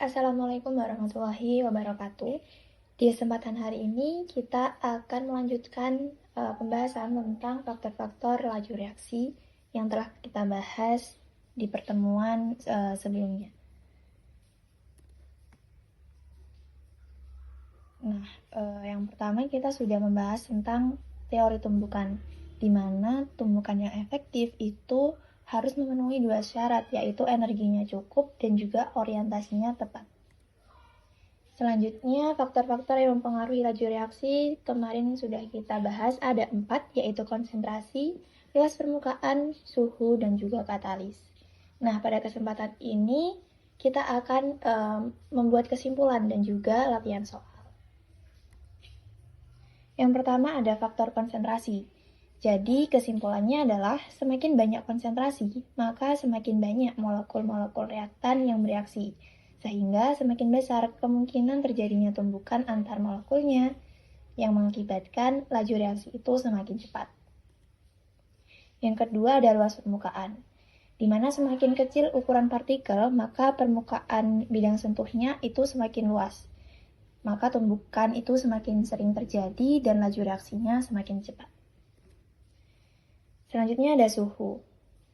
Assalamualaikum warahmatullahi wabarakatuh. Di kesempatan hari ini kita akan melanjutkan pembahasan tentang faktor-faktor laju reaksi yang telah kita bahas di pertemuan sebelumnya. Nah, yang pertama kita sudah membahas tentang teori tumbukan, di mana tumbukan yang efektif itu harus memenuhi dua syarat, yaitu energinya cukup dan juga orientasinya tepat. Selanjutnya, faktor-faktor yang mempengaruhi laju reaksi kemarin sudah kita bahas, ada 4, yaitu konsentrasi, luas permukaan, suhu, dan juga katalis. Nah, pada kesempatan ini kita akan membuat kesimpulan dan juga latihan soal. Yang pertama ada faktor konsentrasi. Jadi kesimpulannya adalah semakin banyak konsentrasi, maka semakin banyak molekul-molekul reaktan yang bereaksi, sehingga semakin besar kemungkinan terjadinya tumbukan antar molekulnya yang mengakibatkan laju reaksi itu semakin cepat. Yang kedua ada luas permukaan, di mana semakin kecil ukuran partikel, maka permukaan bidang sentuhnya itu semakin luas. Maka tumbukan itu semakin sering terjadi dan laju reaksinya semakin cepat. Selanjutnya ada suhu,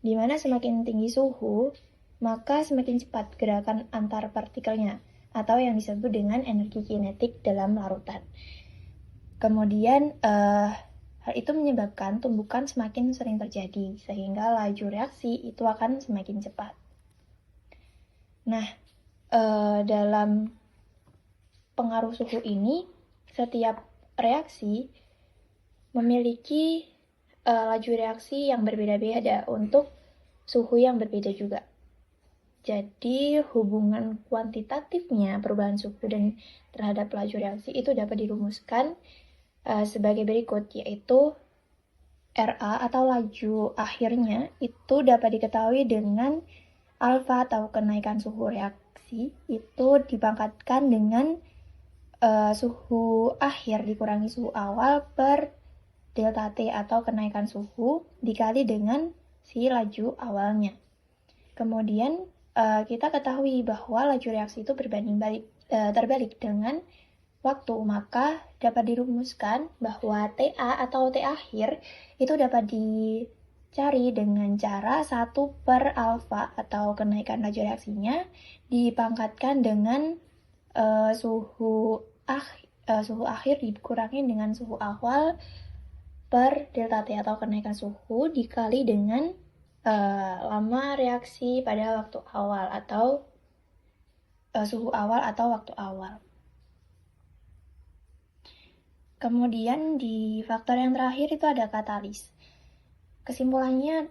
di mana semakin tinggi suhu, maka semakin cepat gerakan antar partikelnya, atau yang disebut dengan energi kinetik dalam larutan. Kemudian, hal itu menyebabkan tumbukan semakin sering terjadi, sehingga laju reaksi itu akan semakin cepat. Nah, dalam pengaruh suhu ini, setiap reaksi memiliki laju reaksi yang berbeda-beda untuk suhu yang berbeda juga. Jadi hubungan kuantitatifnya perubahan suhu dan terhadap laju reaksi itu dapat dirumuskan sebagai berikut, yaitu RA atau laju akhirnya itu dapat diketahui dengan alfa atau kenaikan suhu reaksi itu dipangkatkan dengan suhu akhir dikurangi suhu awal per delta T atau kenaikan suhu dikali dengan si laju awalnya. Kemudian kita ketahui bahwa laju reaksi itu terbalik dengan waktu, maka dapat dirumuskan bahwa TA atau T akhir itu dapat dicari dengan cara 1 per alfa atau kenaikan laju reaksinya dipangkatkan dengan suhu akhir dikurangi dengan suhu awal per delta T atau kenaikan suhu dikali dengan lama reaksi pada waktu awal atau suhu awal atau waktu awal. Kemudian di faktor yang terakhir itu ada katalis. Kesimpulannya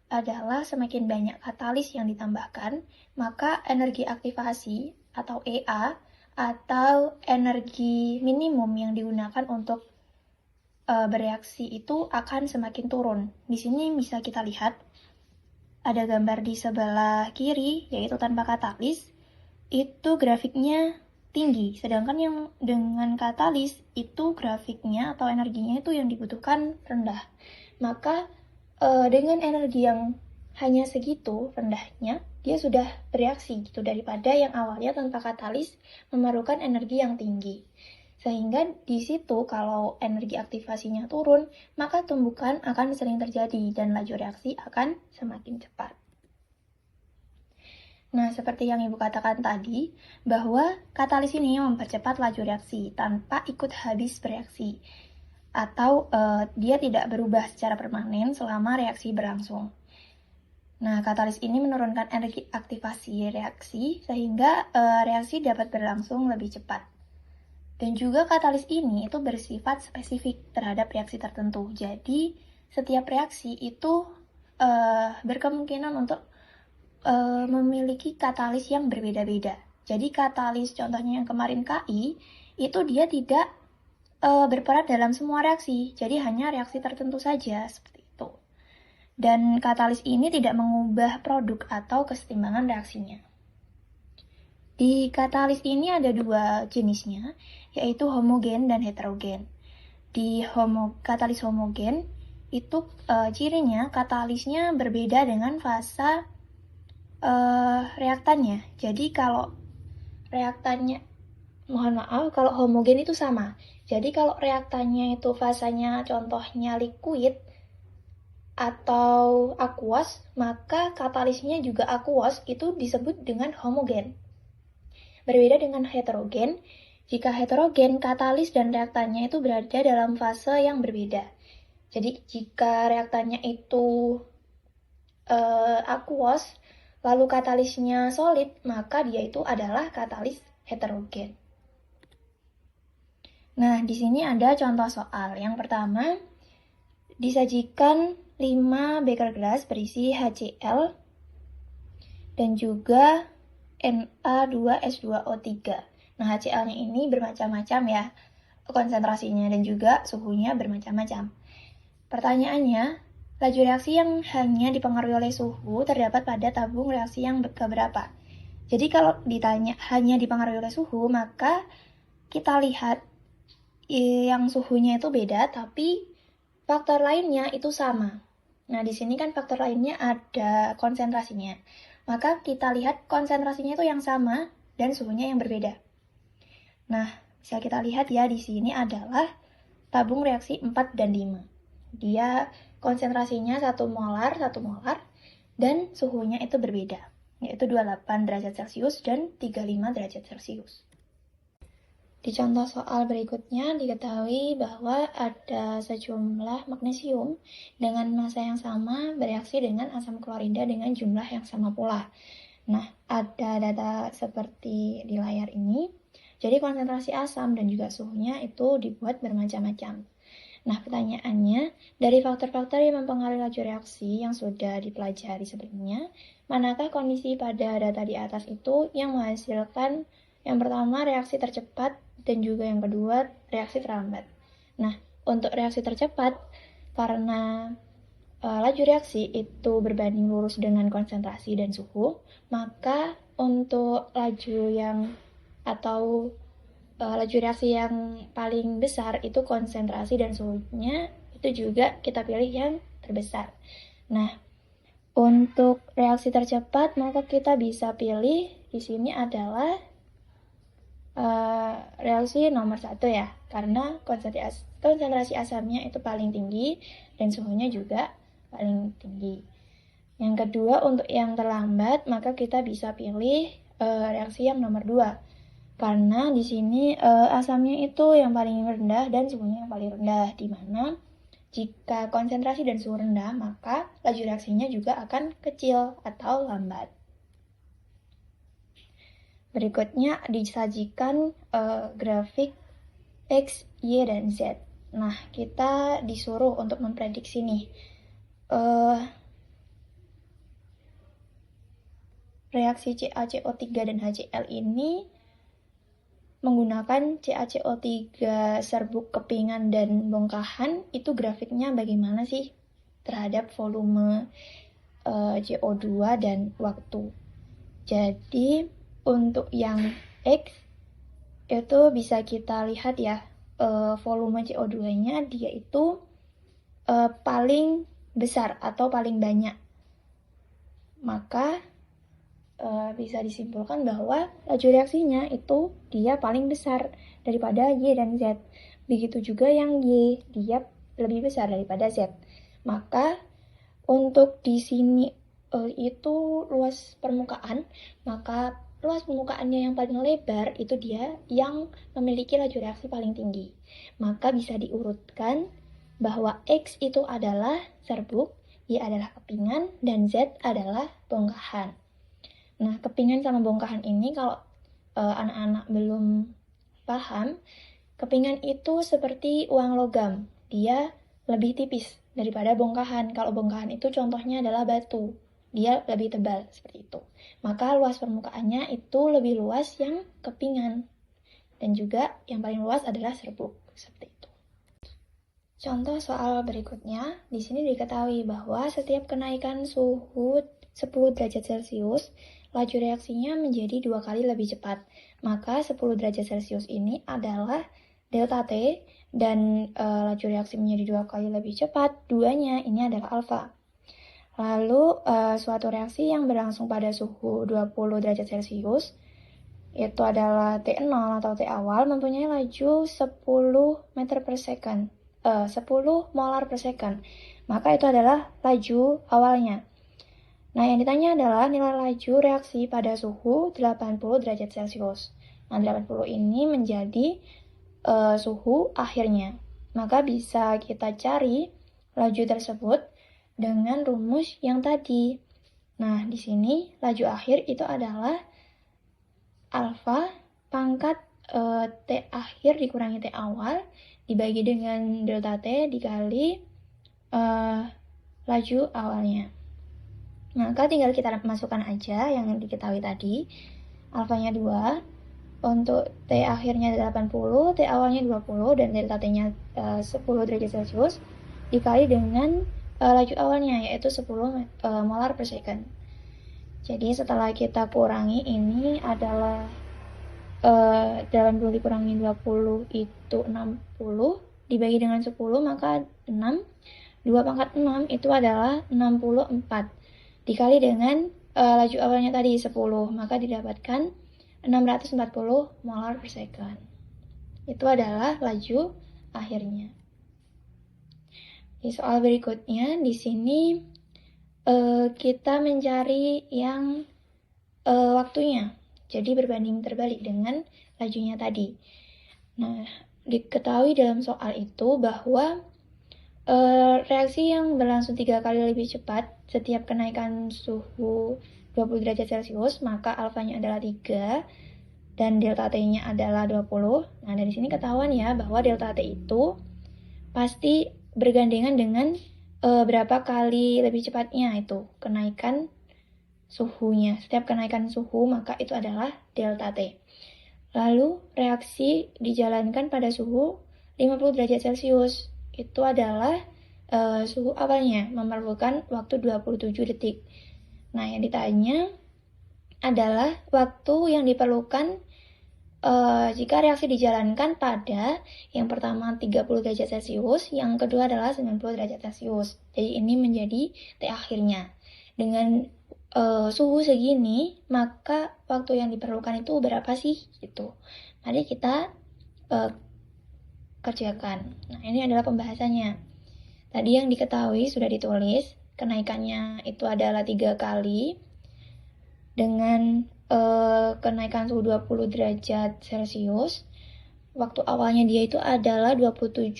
adalah semakin banyak katalis yang ditambahkan, maka energi aktivasi atau EA atau energi minimum yang digunakan untuk bereaksi itu akan semakin turun. Di sini bisa kita lihat ada gambar di sebelah kiri, yaitu tanpa katalis, itu grafiknya tinggi, sedangkan yang dengan katalis itu grafiknya atau energinya itu yang dibutuhkan rendah. Maka dengan energi yang hanya segitu rendahnya, dia sudah bereaksi gitu, daripada yang awalnya tanpa katalis memerlukan energi yang tinggi. Sehingga di situ kalau energi aktivasinya turun, maka tumbukan akan sering terjadi dan laju reaksi akan semakin cepat. Nah, seperti yang Ibu katakan tadi, bahwa katalis ini mempercepat laju reaksi tanpa ikut habis bereaksi, atau dia tidak berubah secara permanen selama reaksi berlangsung. Nah, katalis ini menurunkan energi aktivasi reaksi sehingga reaksi dapat berlangsung lebih cepat. Dan juga katalis ini itu bersifat spesifik terhadap reaksi tertentu. Jadi, setiap reaksi itu berkemungkinan untuk memiliki katalis yang berbeda-beda. Jadi, katalis contohnya yang kemarin KI, itu dia tidak berperan dalam semua reaksi. Jadi, hanya reaksi tertentu saja, seperti itu. Dan katalis ini tidak mengubah produk atau kesetimbangan reaksinya. Di katalis ini ada dua jenisnya, yaitu homogen dan heterogen. Di katalis homogen, itu cirinya katalisnya berbeda dengan fasa reaktannya. Jadi kalau reaktannya, mohon maaf, kalau homogen itu sama. Jadi kalau reaktannya itu fasanya contohnya liquid atau aqueous, maka katalisnya juga aqueous, itu disebut dengan homogen. Berbeda dengan heterogen, jika heterogen, katalis dan reaktannya itu berada dalam fase yang berbeda. Jadi jika reaktannya itu aqueous, lalu katalisnya solid, maka dia itu adalah katalis heterogen. Nah, di sini ada contoh soal. Yang pertama, disajikan 5 beker gelas berisi HCl dan juga Na2S2O3. Nah, HCl-nya ini bermacam-macam ya konsentrasinya dan juga suhunya bermacam-macam. Pertanyaannya, laju reaksi yang hanya dipengaruhi oleh suhu terdapat pada tabung reaksi yang keberapa? Jadi kalau ditanya hanya dipengaruhi oleh suhu, maka kita lihat yang suhunya itu beda, tapi faktor lainnya itu sama. Nah, di sini kan faktor lainnya ada konsentrasinya. Maka kita lihat konsentrasinya itu yang sama dan suhunya yang berbeda. Nah, bisa kita lihat ya, di sini adalah tabung reaksi 4 dan 5. Dia konsentrasinya 1 molar, dan suhunya itu berbeda, yaitu 28 derajat Celcius dan 35 derajat Celcius. Di contoh soal berikutnya diketahui bahwa ada sejumlah magnesium dengan massa yang sama bereaksi dengan asam klorida dengan jumlah yang sama pula. Nah, ada data seperti di layar ini. Jadi konsentrasi asam dan juga suhunya itu dibuat bermacam-macam. Nah, pertanyaannya, dari faktor-faktor yang mempengaruhi laju reaksi yang sudah dipelajari sebelumnya, manakah kondisi pada data di atas itu yang menghasilkan yang pertama reaksi tercepat dan juga yang kedua reaksi terlambat. Nah, untuk reaksi tercepat, karena laju reaksi itu berbanding lurus dengan konsentrasi dan suhu, maka untuk laju yang atau laju reaksi yang paling besar itu konsentrasi dan suhunya itu juga kita pilih yang terbesar. Nah, untuk reaksi tercepat maka kita bisa pilih di sini adalah reaksi nomor 1 ya, karena konsentrasi asamnya itu paling tinggi dan suhunya juga paling tinggi. Yang kedua, untuk yang terlambat maka kita bisa pilih reaksi yang nomor 2. Karena di sini asamnya itu yang paling rendah dan suhunya yang paling rendah, di mana jika konsentrasi dan suhu rendah, maka laju reaksinya juga akan kecil atau lambat. Berikutnya disajikan grafik X, Y, dan Z. Nah, kita disuruh untuk memprediksi nih. Reaksi CaCO3 dan HCl ini menggunakan CaCO3 serbuk kepingan dan bongkahan, itu grafiknya bagaimana sih terhadap volume CO2 dan waktu. Jadi untuk yang X itu bisa kita lihat ya, volume CO2-nya dia itu paling besar atau paling banyak. Maka bisa disimpulkan bahwa laju reaksinya itu dia paling besar daripada Y dan Z. Begitu juga yang Y, dia lebih besar daripada Z. Maka untuk di sini itu luas permukaan, maka luas permukaannya yang paling lebar itu dia yang memiliki laju reaksi paling tinggi. Maka bisa diurutkan bahwa X itu adalah serbuk, Y adalah kepingan, dan Z adalah bongkahan. Nah, kepingan sama bongkahan ini kalau anak-anak belum paham, kepingan itu seperti uang logam. Dia lebih tipis daripada bongkahan. Kalau bongkahan itu contohnya adalah batu. Dia lebih tebal, seperti itu. Maka luas permukaannya itu lebih luas yang kepingan. Dan juga yang paling luas adalah serbuk, seperti itu. Contoh soal berikutnya, di sini diketahui bahwa setiap kenaikan suhu 10 derajat Celcius, laju reaksinya menjadi 2 kali lebih cepat. Maka 10 derajat Celcius ini adalah delta T, dan laju reaksi menjadi 2 kali lebih cepat, duanya ini adalah alfa. Lalu suatu reaksi yang berlangsung pada suhu 20 derajat Celcius yaitu adalah T0 atau T awal, mempunyai laju 10 meter per second, 10 molar per second. Maka itu adalah laju awalnya. Nah, yang ditanya adalah nilai laju reaksi pada suhu 80 derajat Celcius. Nah, 80 ini menjadi suhu akhirnya. Maka bisa kita cari laju tersebut dengan rumus yang tadi. Nah, di sini laju akhir itu adalah alfa pangkat T akhir dikurangi T awal dibagi dengan delta T dikali laju awalnya. Maka tinggal kita masukkan aja yang diketahui tadi. Alfanya 2, untuk T akhirnya 80, T awalnya 20, dan delta T-nya 10 derajat Celcius dikali dengan laju awalnya, yaitu 10 molar per second. Jadi setelah kita kurangi, ini adalah 80 dikurangi 20 itu 60, dibagi dengan 10 maka 6. 2 pangkat 6 itu adalah 64. Dikali dengan laju awalnya tadi 10, maka didapatkan 640 molar per second. Itu adalah laju akhirnya. Di soal berikutnya, di sini kita mencari yang waktunya. Jadi berbanding terbalik dengan lajunya tadi. Nah, diketahui dalam soal itu bahwa reaksi yang berlangsung 3 kali lebih cepat setiap kenaikan suhu 20 derajat Celcius, maka alfanya adalah 3 dan delta T-nya adalah 20. Nah, dari sini ketahuan ya bahwa delta T itu pasti bergandengan dengan berapa kali lebih cepatnya itu kenaikan suhunya. Setiap kenaikan suhu maka itu adalah delta T. Lalu reaksi dijalankan pada suhu 50 derajat Celcius. Itu adalah suhu awalnya, memerlukan waktu 27 detik. Nah, yang ditanya adalah waktu yang diperlukan jika reaksi dijalankan pada yang pertama 30 derajat Celcius, yang kedua adalah 90 derajat Celcius. Jadi ini menjadi T akhirnya. Dengan suhu segini, maka waktu yang diperlukan itu berapa sih? Gitu. Mari kita kerjakan. Nah, ini adalah pembahasannya. Tadi yang diketahui sudah ditulis, kenaikannya itu adalah 3 kali dengan kenaikan suhu 20 derajat Celcius. Waktu awalnya dia itu adalah 27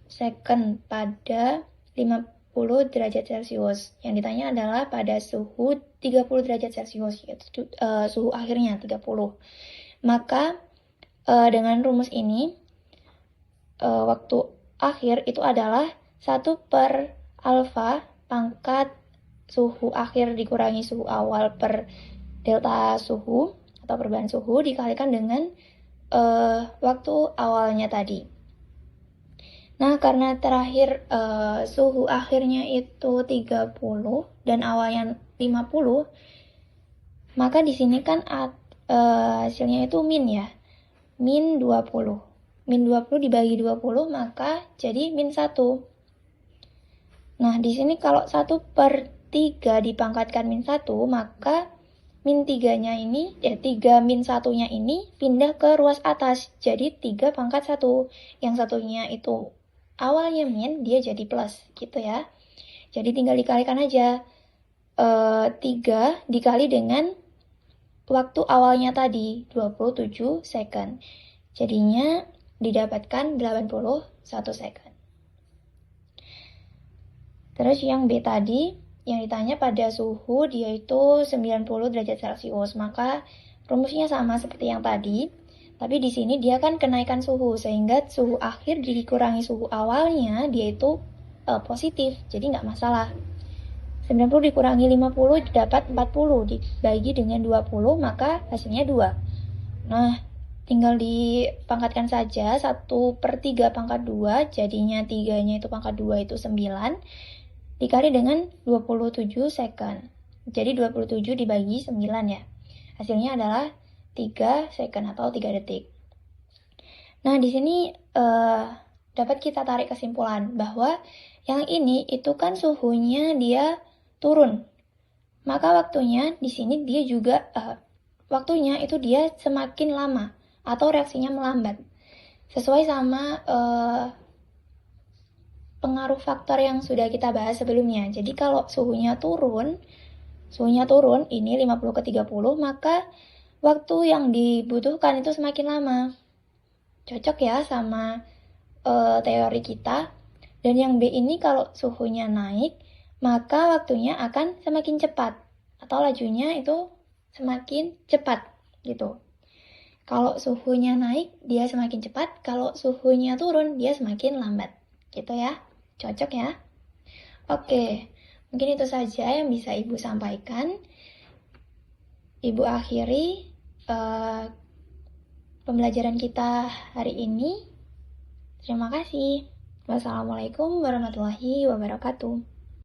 second pada 50 derajat Celcius. Yang ditanya adalah pada suhu 30 derajat Celcius, yaitu suhu akhirnya 30. Maka dengan rumus ini waktu akhir itu adalah 1 per alfa pangkat suhu akhir dikurangi suhu awal per delta suhu atau perubahan suhu dikalikan dengan waktu awalnya tadi. Nah, karena terakhir suhu akhirnya itu 30 dan awalnya 50, maka di sini kan hasilnya itu min ya. Min 20. Min 20 dibagi 20 maka jadi min 1. Nah, di sini kalau 1 per 3 dipangkatkan min 1, maka min 3-nya ini, 3 min 1-nya ini pindah ke ruas atas. Jadi 3 pangkat 1. Yang satunya itu awalnya min, dia jadi plus gitu ya. Jadi tinggal dikalikan aja. 3 dikali dengan waktu awalnya tadi, 27 second. Jadinya didapatkan 81 second. Terus yang B tadi, yang ditanya pada suhu dia itu 90 derajat Celcius, maka rumusnya sama seperti yang tadi. Tapi di sini dia kan kenaikan suhu, sehingga suhu akhir dikurangi suhu awalnya dia itu positif, jadi nggak masalah. 90 dikurangi 50 dapat 40, dibagi dengan 20, maka hasilnya 2. Nah, tinggal dipangkatkan saja, 1 per 3 pangkat 2, jadinya 3-nya itu pangkat 2 itu 9, dikali dengan 27 second. Jadi 27 dibagi 9 ya. Hasilnya adalah 3 second atau 3 detik. Nah, di sini dapat kita tarik kesimpulan bahwa yang ini itu kan suhunya dia turun. Maka waktunya di sini dia juga waktunya itu dia semakin lama atau reaksinya melambat. Sesuai sama pengaruh faktor yang sudah kita bahas sebelumnya. Jadi kalau suhunya turun ini 50 ke 30, maka waktu yang dibutuhkan itu semakin lama. Cocok ya sama teori kita. Dan yang B ini kalau suhunya naik, maka waktunya akan semakin cepat atau lajunya itu semakin cepat gitu. Kalau suhunya naik, dia semakin cepat. Kalau suhunya turun, dia semakin lambat. Gitu ya. Cocok ya? Oke, mungkin itu saja yang bisa Ibu sampaikan. Ibu akhiri pembelajaran kita hari ini. Terima kasih. Wassalamualaikum warahmatullahi wabarakatuh.